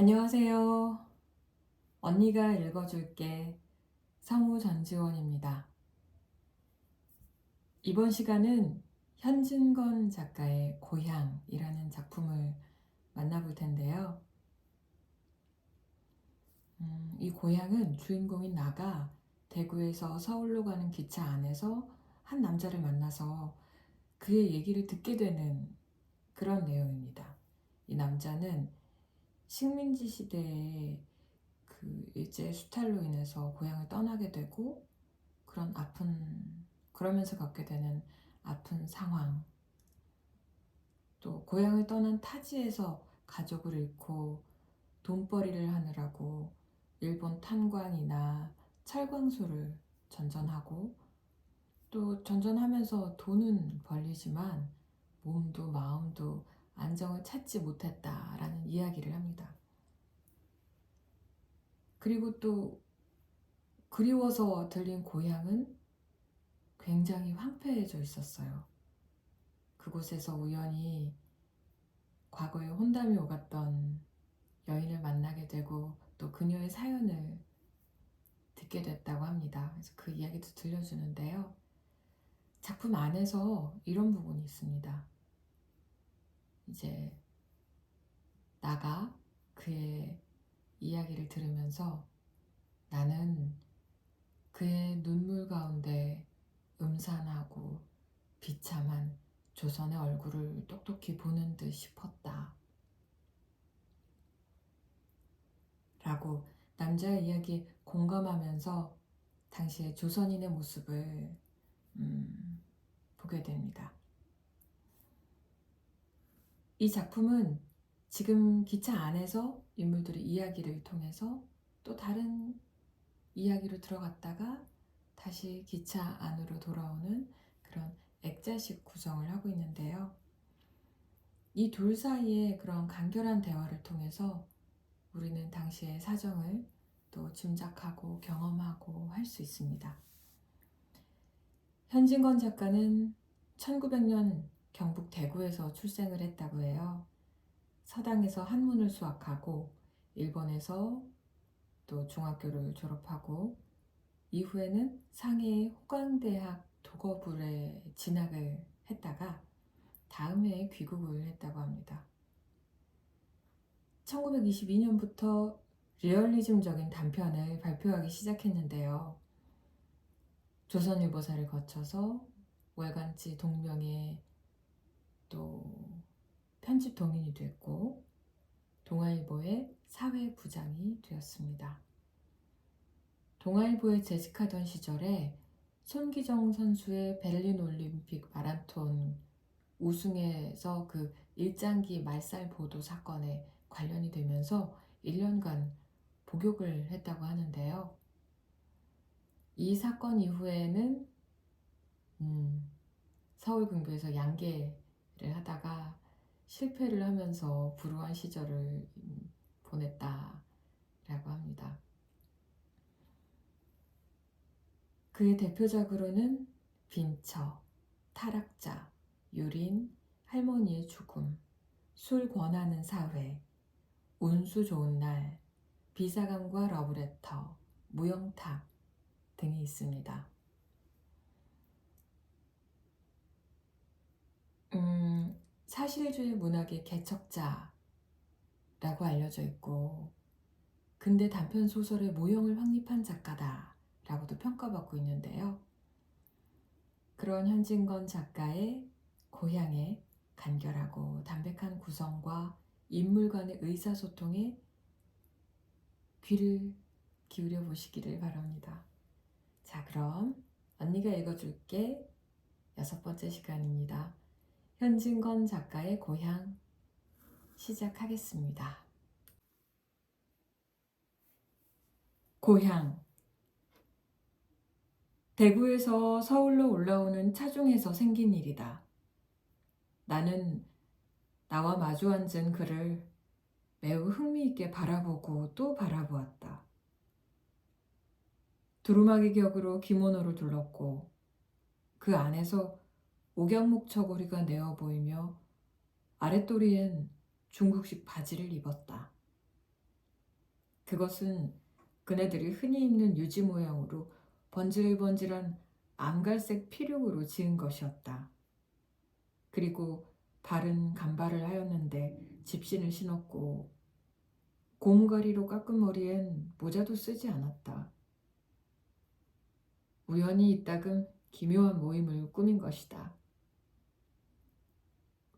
안녕하세요. 언니가 읽어줄게. 성우 전지원입니다. 이번 시간은 현진건 작가의 고향이라는 작품을 만나볼 텐데요. 이 고향은 주인공인 나가 대구에서 서울로 가는 기차 안에서 한 남자를 만나서 그의 얘기를 듣게 되는 그런 내용입니다. 이 남자는 식민지 시대에 그 일제 수탈로 인해서 고향을 떠나게 되고 그러면서 겪게 되는 아픈 상황, 또 고향을 떠난 타지에서 가족을 잃고 돈벌이를 하느라고 일본 탄광이나 철광소를 전전하고, 또 전전하면서 돈은 벌리지만 몸도 마음도 안정을 찾지 못했다라는 이야기를 합니다. 그리고 또 그리워서 들린 고향은 굉장히 황폐해져 있었어요. 그곳에서 우연히 과거에 혼담이 오갔던 여인을 만나게 되고 또 그녀의 사연을 듣게 됐다고 합니다. 그래서 그 이야기도 들려주는데요. 작품 안에서 이런 부분이 있습니다. 이제 나가 그의 이야기를 들으면서 나는 그의 눈물 가운데 음산하고 비참한 조선의 얼굴을 똑똑히 보는 듯 싶었다. 라고 남자의 이야기에 공감하면서 당시의 조선인의 모습을 보게 됩니다. 이 작품은 지금 기차 안에서 인물들의 이야기를 통해서 또 다른 이야기로 들어갔다가 다시 기차 안으로 돌아오는 그런 액자식 구성을 하고 있는데요. 이 둘 사이의 그런 간결한 대화를 통해서 우리는 당시의 사정을 또 짐작하고 경험하고 할 수 있습니다. 현진건 작가는 1900년 경북 대구에서 출생을 했다고 해요. 서당에서 한문을 수학하고 일본에서 또 중학교를 졸업하고 이후에는 상해의 호강대학 독어부에 진학을 했다가 다음 해에 귀국을 했다고 합니다. 1922년부터 리얼리즘적인 단편을 발표하기 시작했는데요. 조선일보사를 거쳐서 월간지 동명의 또 편집 동인이 됐고 동아일보의 사회부장이 되었습니다. 동아일보에 재직하던 시절에 손기정 선수의 베를린 올림픽 마라톤 우승에서 그 일장기 말살 보도 사건에 관련이 되면서 1년간 복역을 했다고 하는데요. 이 사건 이후에는 서울 근교에서 양계를 하다가 실패를 하면서 불우한 시절을 보냈다라고 합니다. 그의 대표작으로는 빈처, 타락자, 유린, 할머니의 죽음, 술 권하는 사회, 운수 좋은 날, 비사감과 러브레터, 무영탁 등이 있습니다. 사실주의 문학의 개척자라고 알려져 있고 근대 단편 소설의 모형을 확립한 작가다라고도 평가받고 있는데요. 그런 현진건 작가의 고향의 간결하고 담백한 구성과 인물 간의 의사소통에 귀를 기울여 보시기를 바랍니다. 자, 그럼 언니가 읽어줄게 6번째 시간입니다. 현진건 작가의 고향 시작하겠습니다. 고향. 대구에서 서울로 올라오는 차 중에서 생긴 일이다. 나는 나와 마주 앉은 그를 매우 흥미있게 바라보고 또 바라보았다. 두루마기 격으로 기모노를 둘렀고 그 안에서 옥양목 저고리가 내어 보이며 아랫도리엔 중국식 바지를 입었다. 그것은 그네들이 흔히 입는 유지 모양으로 번질번질한 암갈색 피륙으로 지은 것이었다. 그리고 발은 간발을 하였는데 집신을 신었고 고무가리로 깎은 머리엔 모자도 쓰지 않았다. 우연히 이따금 기묘한 모임을 꾸민 것이다.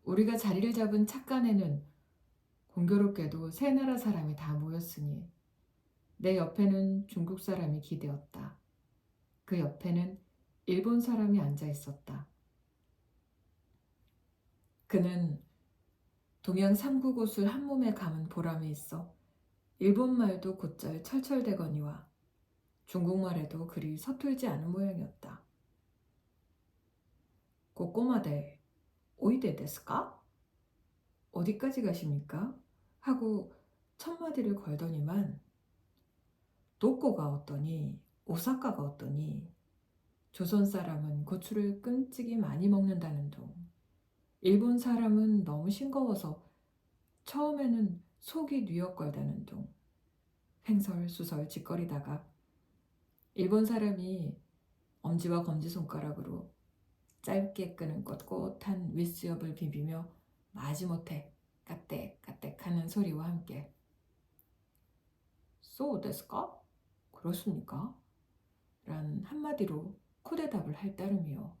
우리가 자리를 잡은 착간에는 공교롭게도 세 나라 사람이 다 모였으니 내 옆에는 중국 사람이 기대었다. 그 옆에는 일본 사람이 앉아 있었다. 그는 동양 3국옷을 한 몸에 감은 보람이 있어 일본말도 곧잘 철철대거니와 중국말에도 그리 서툴지 않은 모양이었다. 꼬꼬마데 오이데 데스까? 어디까지 가십니까? 하고 첫 마디를 걸더니만 도꼬가 어떠니 오사카가 어떠니 조선 사람은 고추를 끔찍이 많이 먹는다는 둥 일본 사람은 너무 싱거워서 처음에는 속이 뉘엿걸다는 둥 횡설수설 짓거리다가 일본 사람이 엄지와 검지손가락으로 짧게 끄는 꼿꼿한 윗수염을 비비며 마지못해 까뜩까뜩하는 소리와 함께 소 데스까? 그렇습니까? 란 한마디로 코대답을 할 따름이요.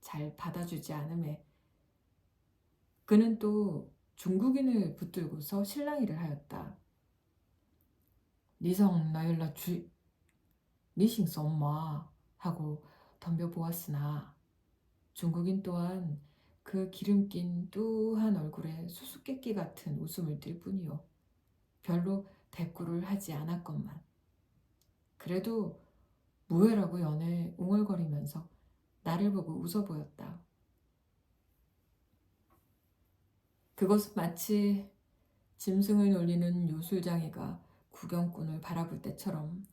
잘 받아주지 않음에 그는 또 중국인을 붙들고서 실랑이를 하였다. 니성 나율라 주 니싱스 엄마 하고 덤벼보았으나 중국인 또한 그 기름낀 뚜한 얼굴에 수수께끼 같은 웃음을 띌 뿐이요. 별로 대꾸를 하지 않았건만. 그래도 무해라고 연애 웅얼거리면서 나를 보고 웃어 보였다. 그것은 마치 짐승을 놀리는 요술장이가 구경꾼을 바라볼 때처럼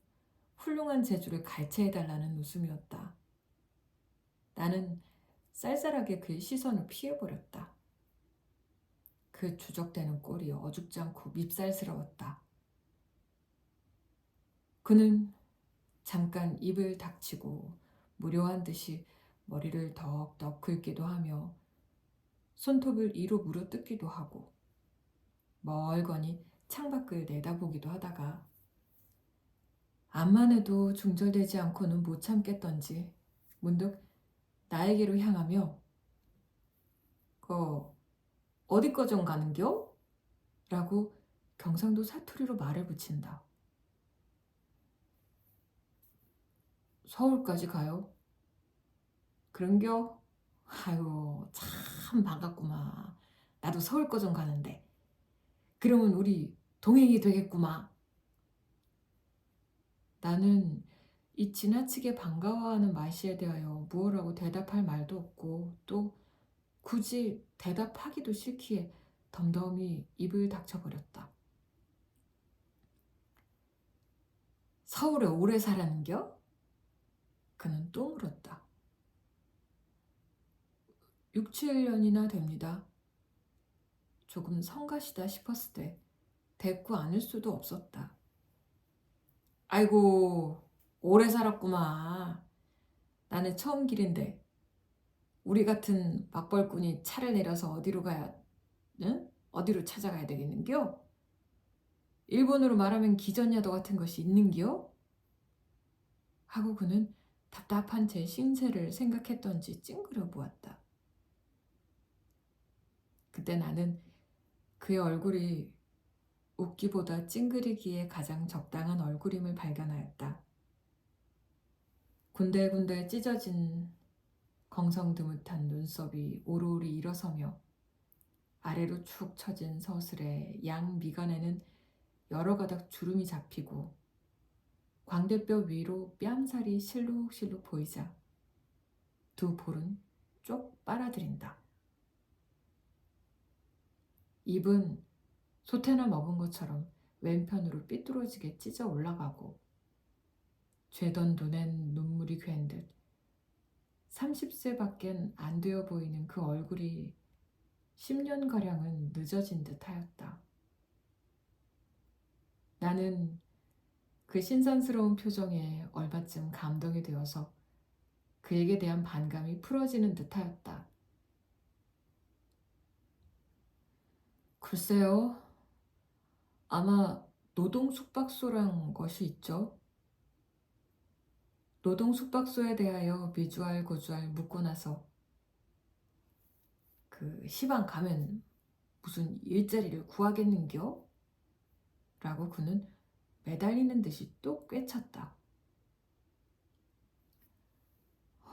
훌륭한 재주를 갈채해달라는 웃음이었다. 나는 쌀쌀하게 그의 시선을 피해버렸다. 그 주적대는 꼴이 어줍지 않고 밉살스러웠다. 그는 잠깐 입을 닥치고 무료한 듯이 머리를 덕덕 긁기도 하며 손톱을 이로 물어뜯기도 하고 멀거니 창밖을 내다보기도 하다가 암만 해도 중절되지 않고는 못 참겠던지 문득 나에게로 향하며 어디 거좀 가는겨? 라고 경상도 사투리로 말을 붙인다. 서울까지 가요? 그런겨? 아유 참 반갑구마. 나도 서울 거 좀 가는데. 그러면 우리 동행이 되겠구마. 나는 이 지나치게 반가워하는 마시에 대하여 무엇라고 대답할 말도 없고 또 굳이 대답하기도 싫기에 덤덤히 입을 닥쳐버렸다. 서울에 오래 살았는겨? 그는 또 물었다. 6, 7년이나 됩니다. 조금 성가시다 싶었을 때 대꾸 않을 수도 없었다. 아이고 오래 살았구만. 나는 처음 길인데 우리 같은 막벌꾼이 차를 내려서 어디로 가야 응? 어디로 찾아가야 되겠는겨? 일본어로 말하면 기전야도 같은 것이 있는겨? 하고 그는 답답한 제 신세를 생각했던지 찡그려 보았다. 그때 나는 그의 얼굴이 웃기보다 찡그리기에 가장 적당한 얼굴임을 발견하였다. 군데군데 찢어진 건성드뭇한 눈썹이 오로오리 일어서며 아래로 축 처진 서슬에 양 미간에는 여러 가닥 주름이 잡히고 광대뼈 위로 뺨살이 실룩실룩 보이자 두 볼은 쪽 빨아들인다. 입은 소태나 먹은 것처럼 왼편으로 삐뚤어지게 찢어 올라가고 죄던 눈엔 눈물이 괴한 듯 30세밖엔 안 되어 보이는 그 얼굴이 10년가량은 늦어진 듯 하였다. 나는 그 신선스러운 표정에 얼마쯤 감동이 되어서 그에게 대한 반감이 풀어지는 듯하였다. 글쎄요, 아마 노동 숙박소란 것이 있죠. 노동 숙박소에 대하여 미주알고주알 묻고 나서 그 시방 가면 무슨 일자리를 구하겠는겨? 라고 그는 매달리는 듯이 또 꿰찼다.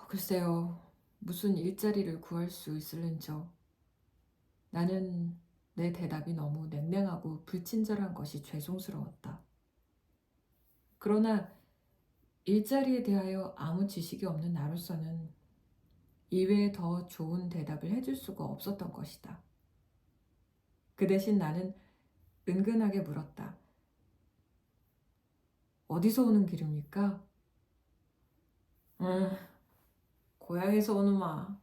글쎄요, 무슨 일자리를 구할 수 있을는저. 나는 내 대답이 너무 냉랭하고 불친절한 것이 죄송스러웠다. 그러나 일자리에 대하여 아무 지식이 없는 나로서는 이외에 더 좋은 대답을 해줄 수가 없었던 것이다. 그 대신 나는 은근하게 물었다. 어디서 오는 길입니까? 음, 고향에서 오는마.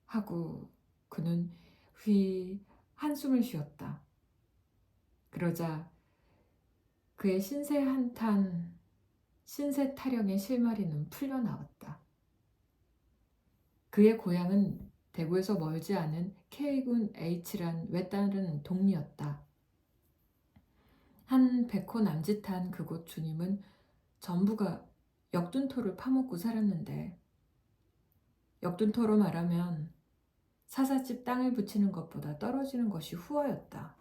하고 그는 휘 한숨을 쉬었다. 그러자 그의 신세 타령의 실마리는 풀려나왔다. 그의 고향은 대구에서 멀지 않은 K군 H란 외딴은 동리였다. 한 백호 남짓한 그곳 주님은 전부가 역둔토를 파먹고 살았는데, 역둔토로 말하면 사사집 땅을 붙이는 것보다 떨어지는 것이 후하였다.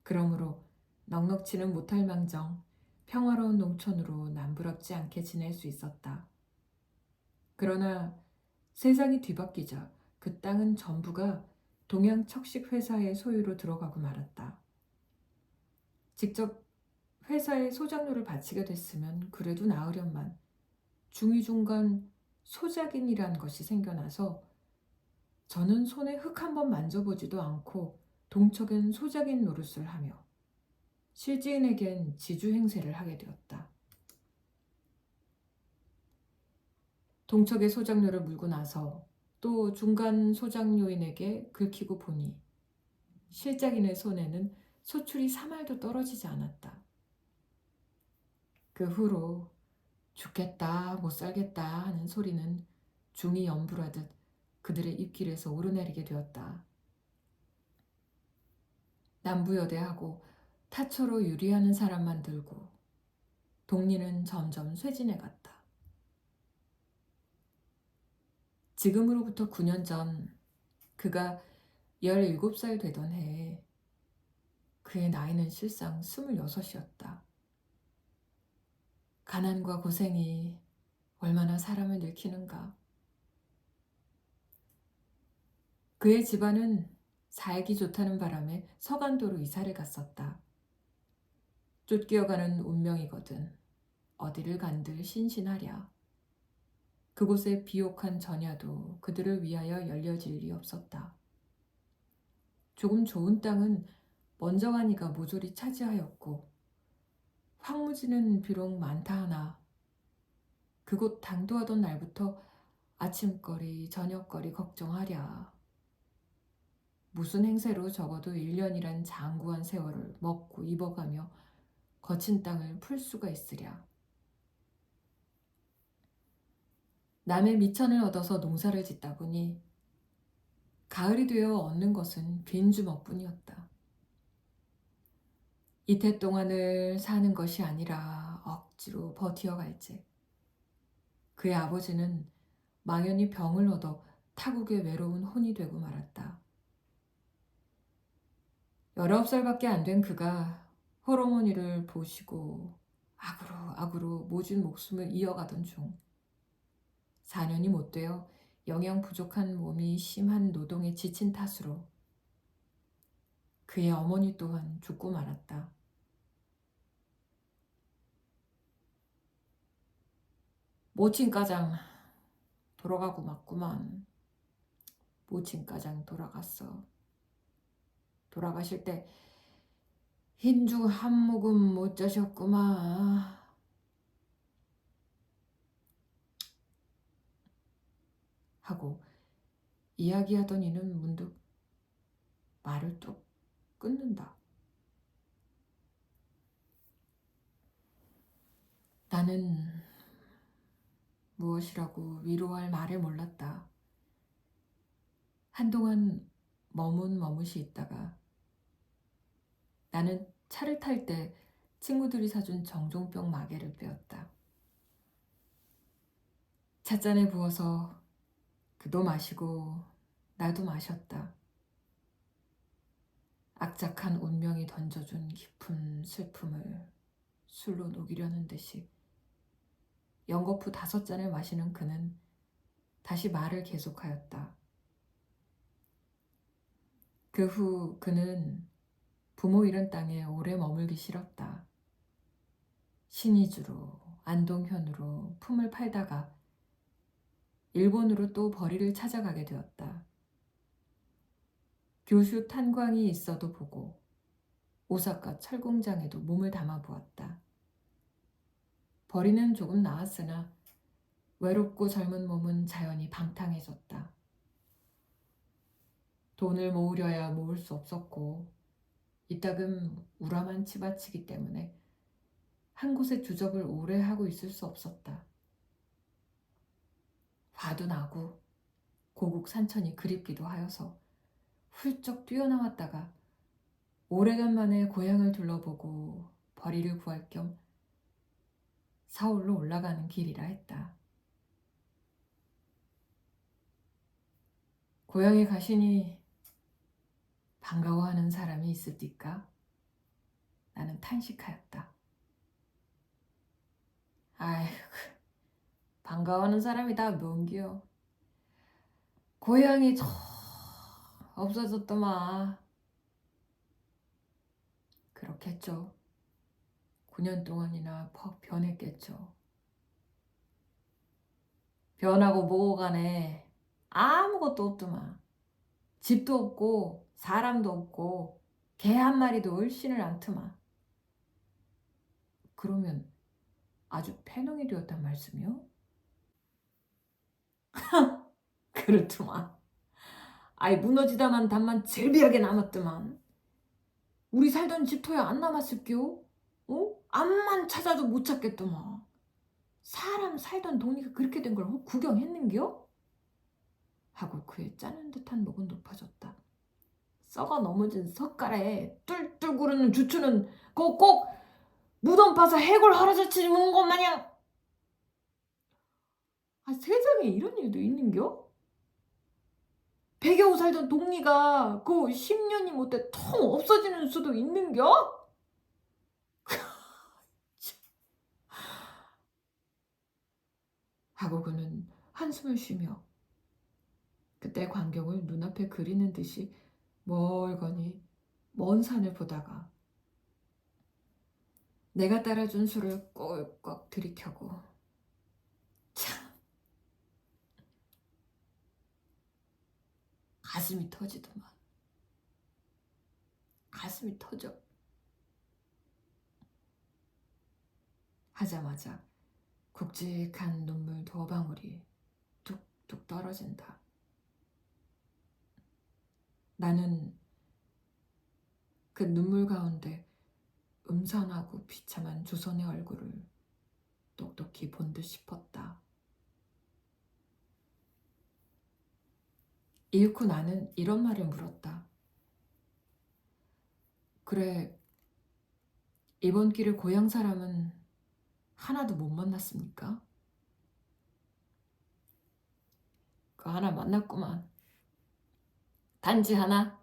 그러므로 넉넉지는 못할 망정 평화로운 농촌으로 남부럽지 않게 지낼 수 있었다. 그러나 세상이 뒤바뀌자 그 땅은 전부가 동양척식회사의 소유로 들어가고 말았다. 직접 회사에 소장료를 바치게 됐으면 그래도 나으련만 중위중간 소작인이란 것이 생겨나서 저는 손에 흙 한 번 만져보지도 않고 동척엔 소작인 노릇을 하며 실지인에겐 지주행세를 하게 되었다. 동척의 소장료를 물고 나서 또 중간 소장료인에게 긁히고 보니 실작인의 손에는 소출이 3알도 떨어지지 않았다. 그 후로 죽겠다 못 살겠다 하는 소리는 중이 연불하듯 그들의 입길에서 오르내리게 되었다. 남부여대하고 타초로 유리하는 사람만 들고 동리는 점점 쇠진해 갔다. 지금으로부터 9년 전 그가 17살 되던 해에 그의 나이는 실상 26이었다. 가난과 고생이 얼마나 사람을 늙히는가. 그의 집안은 살기 좋다는 바람에 서간도로 이사를 갔었다. 쫓겨가는 운명이거든 어디를 간들 신신하랴. 그곳의 비옥한 전야도 그들을 위하여 열려질 리 없었다. 조금 좋은 땅은 먼저가니가 모조리 차지하였고 황무지는 비록 많다 하나 그곳 당도하던 날부터 아침거리 저녁거리 걱정하랴. 무슨 행세로 적어도 1년이란 장구한 세월을 먹고 입어가며 거친 땅을 풀 수가 있으랴. 남의 미천을 얻어서 농사를 짓다 보니 가을이 되어 얻는 것은 빈 주먹뿐이었다. 이태 동안을 사는 것이 아니라 억지로 버티어갈지. 그의 아버지는 망연히 병을 얻어 타국의 외로운 혼이 되고 말았다. 19살밖에 안 된 그가 홀어머니를 보시고 아구로 모진 목숨을 이어가던 중 4년이 못 되어 영양 부족한 몸이 심한 노동에 지친 탓으로 그의 어머니 또한 죽고 말았다. 모친가장 돌아가고 맞구만. 모친가장 돌아갔어. 돌아가실 때 흰죽 한 모금 못 자셨구만. 하고 이야기하던 이는 문득 말을 뚝 끊는다. 나는 무엇이라고 위로할 말을 몰랐다. 한동안 머뭇머뭇이 있다가 나는 차를 탈 때 친구들이 사준 정종병 마개를 빼었다. 찻잔에 부어서 그도 마시고 나도 마셨다. 악착한 운명이 던져준 깊은 슬픔을 술로 녹이려는 듯이 연거푸 5잔을 마시는 그는 다시 말을 계속하였다. 그 후 그는 부모 잃은 땅에 오래 머물기 싫었다. 신의주로 안동현으로 품을 팔다가 일본으로 또 벌이를 찾아가게 되었다. 교슈 탄광이 있어도 보고 오사카 철공장에도 몸을 담아 보았다. 벌이는 조금 나았으나 외롭고 젊은 몸은 자연히 방탕해졌다. 돈을 모으려야 모을 수 없었고 이따금 우람한 치바치기 때문에 한 곳에 주적을 오래 하고 있을 수 없었다. 화도 나고 고국 산천이 그립기도 하여서 훌쩍 뛰어나왔다가 오래간만에 고향을 둘러보고 벌이를 구할 겸 서울로 올라가는 길이라 했다. 고향에 가시니 반가워하는 사람이 있을디까? 나는 탄식하였다. 아이고, 반가워하는 사람이 다 뭔기요. 고향이 저 없어졌더만. 그렇겠죠. 9년 동안이나 퍽 변했겠죠. 변하고 뭐고 간에 아무것도 없더만. 집도 없고 사람도 없고 개 한 마리도 얼씬을 않더만. 그러면 아주 패농이 되었단 말씀이요? 그렇더만. 아이 무너지다만 단만 젤비하게 남았더만. 우리 살던 집터야 안 남았을겨? 어? 암만 찾아도 못 찾겠더만. 사람 살던 동네가 그렇게 된 걸 구경했는겨? 하고 그의 짜는 듯한 목은 높아졌다. 썩어 넘어진 석가래에 뚫뚫 구르는 주추는 꼭 무덤 파서 해골 하루저치 우는 것 마냥. 아, 세상에 이런 일도 있는겨? 배겨우 살던 동리가 그 10년이 못돼 텅 없어지는 수도 있는겨? 하고 그는 한숨을 쉬며 그때 광경을 눈앞에 그리는 듯이 멀거니 먼 산을 보다가 내가 따라준 술을 꼴꺽 들이켜고 참 가슴이 터지더만. 가슴이 터져. 하자마자 굵직한 눈물 2방울이 뚝뚝 떨어진다. 나는 그 눈물 가운데 음산하고 비참한 조선의 얼굴을 똑똑히 본 듯 싶었다. 이윽고 나는 이런 말을 물었다. 그래, 이번 길을 고향 사람은 하나도 못 만났습니까? 그 하나 만났구만. 단지 하나.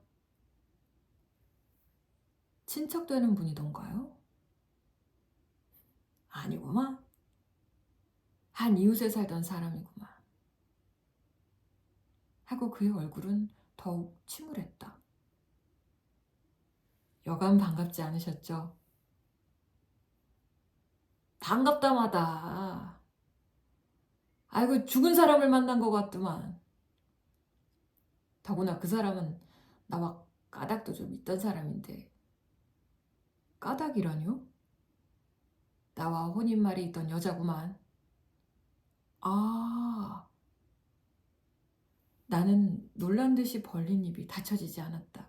친척 되는 분이던가요? 아니구만. 한 이웃에 살던 사람이구만. 하고 그의 얼굴은 더욱 침울했다. 여간 반갑지 않으셨죠? 반갑다마다. 아이고 죽은 사람을 만난 것 같더만. 더구나 그 사람은 나와 까닭도 좀 있던 사람인데. 까닭이라뇨? 나와 혼인말이 있던 여자구만. 아, 나는 놀란 듯이 벌린 입이 닫혀지지 않았다.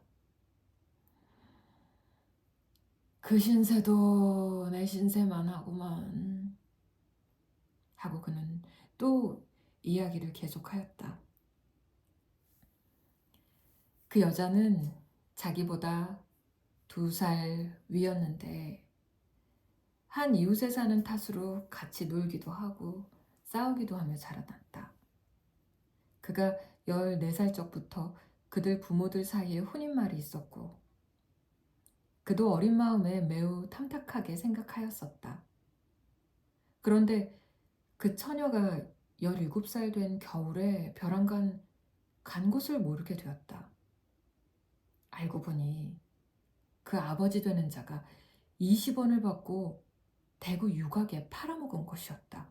그 신세도 내 신세만 하구만 하고 그는 또 이야기를 계속하였다. 그 여자는 자기보다 2살 위였는데 한 이웃에 사는 탓으로 같이 놀기도 하고 싸우기도 하며 자라났다. 그가 14살 적부터 그들 부모들 사이에 혼인말이 있었고 그도 어린 마음에 매우 탐탁하게 생각하였었다. 그런데 그 처녀가 17살 된 겨울에 벼랑간 간 곳을 모르게 되었다. 알고 보니 그 아버지 되는 자가 20원을 받고 대구 유곽에 팔아먹은 것이었다.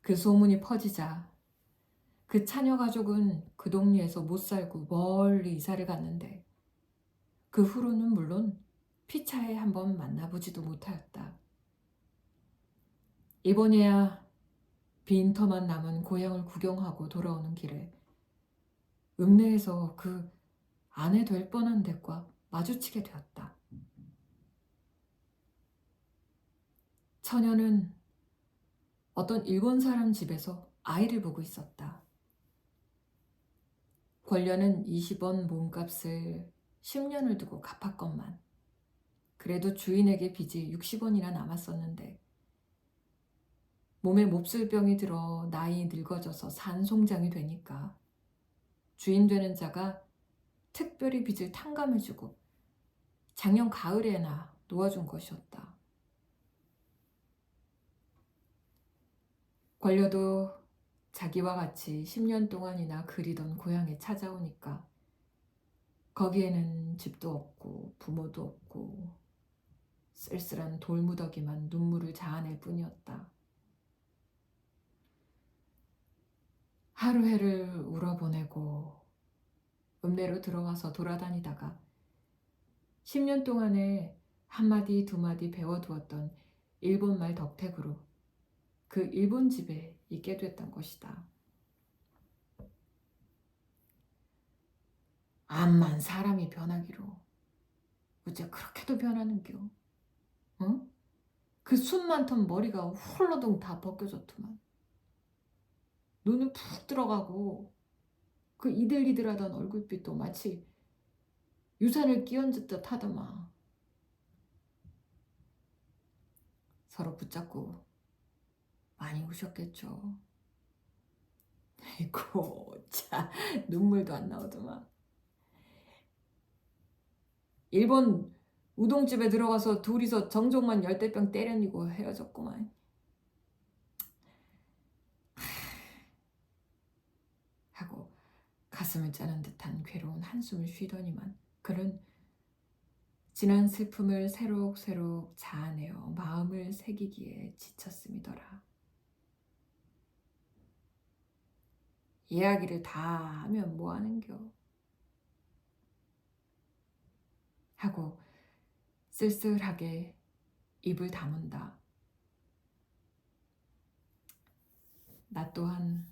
그 소문이 퍼지자 그 차녀 가족은 그 동네에서 못 살고 멀리 이사를 갔는데 그 후로는 물론 피차에 한번 만나보지도 못하였다. 이번에야 빈터만 남은 고향을 구경하고 돌아오는 길에 읍내에서 그 아내 될 뻔한 댁과 마주치게 되었다. 처녀는 어떤 일본 사람 집에서 아이를 보고 있었다. 권녀는 20원 몸값을 10년을 두고 갚았건만 그래도 주인에게 빚이 60원이나 남았었는데 몸에 몹쓸병이 들어 나이 늙어져서 산송장이 되니까 주인 되는 자가 특별히 빚을 탕감해주고 작년 가을에나 놓아준 것이었다. 권녀도 자기와 같이 10년 동안이나 그리던 고향에 찾아오니까 거기에는 집도 없고 부모도 없고 쓸쓸한 돌무더기만 눈물을 자아낼 뿐이었다. 하루해를 울어보내고 읍내로 들어와서 돌아다니다가 10년 동안에 한마디 두마디 배워두었던 일본말 덕택으로 그 일본 집에 있게 됐던 것이다. 암만 사람이 변하기로 어째 그렇게도 변하는겨? 응? 그 숱 많던 머리가 홀러덩 다 벗겨졌더만 눈은 푹 들어가고 그 이들이들하던 얼굴빛도 마치 유산을 끼얹었듯 하더만. 서로 붙잡고 많이 우셨겠죠. 아이고 자 눈물도 안 나오더만. 일본 우동집에 들어가서 둘이서 정종만 열대병 때려니고 헤어졌구만. 하고 가슴을 짜는 듯한 괴로운 한숨을 쉬더니만 그는 지난 슬픔을 새록새록 자아내어 마음을 새기기에 지쳤음이더라. 이야기를 다 하면 뭐하는겨? 하고 쓸쓸하게 입을 다문다. 나 또한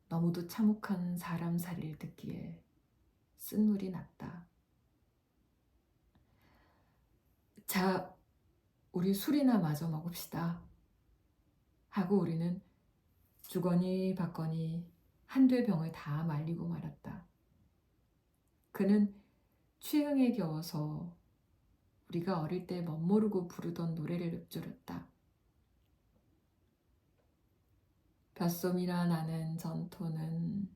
너무도 참혹한 사람 살이를 듣기에 쓴물이 났다. 자, 우리 술이나 마저 먹읍시다. 하고 우리는 주거니 받거니 한두 병을 다 말리고 말았다. 그는 취흥에 겨워서 우리가 어릴 때 멋모르고 부르던 노래를 읊조렸다. 벼솜이라 나는 전토는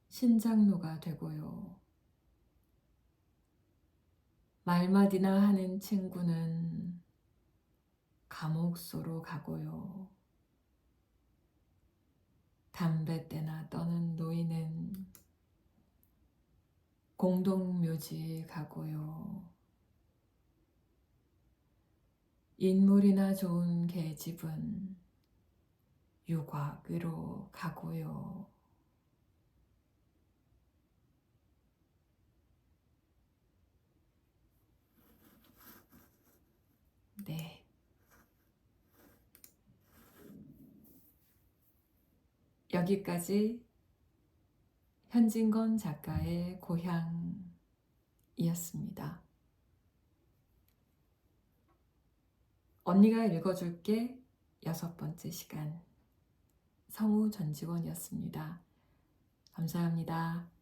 신장로가 되고요. 말마디나 하는 친구는 감옥소로 가고요. 담뱃대나 떠는 노인은 공동묘지 가고요. 인물이나 좋은 계집은 유곽으로 가고요. 네. 여기까지 현진건 작가의 고향이었습니다. 언니가 읽어줄게 6번째 시간 성우 전지원이었습니다. 감사합니다.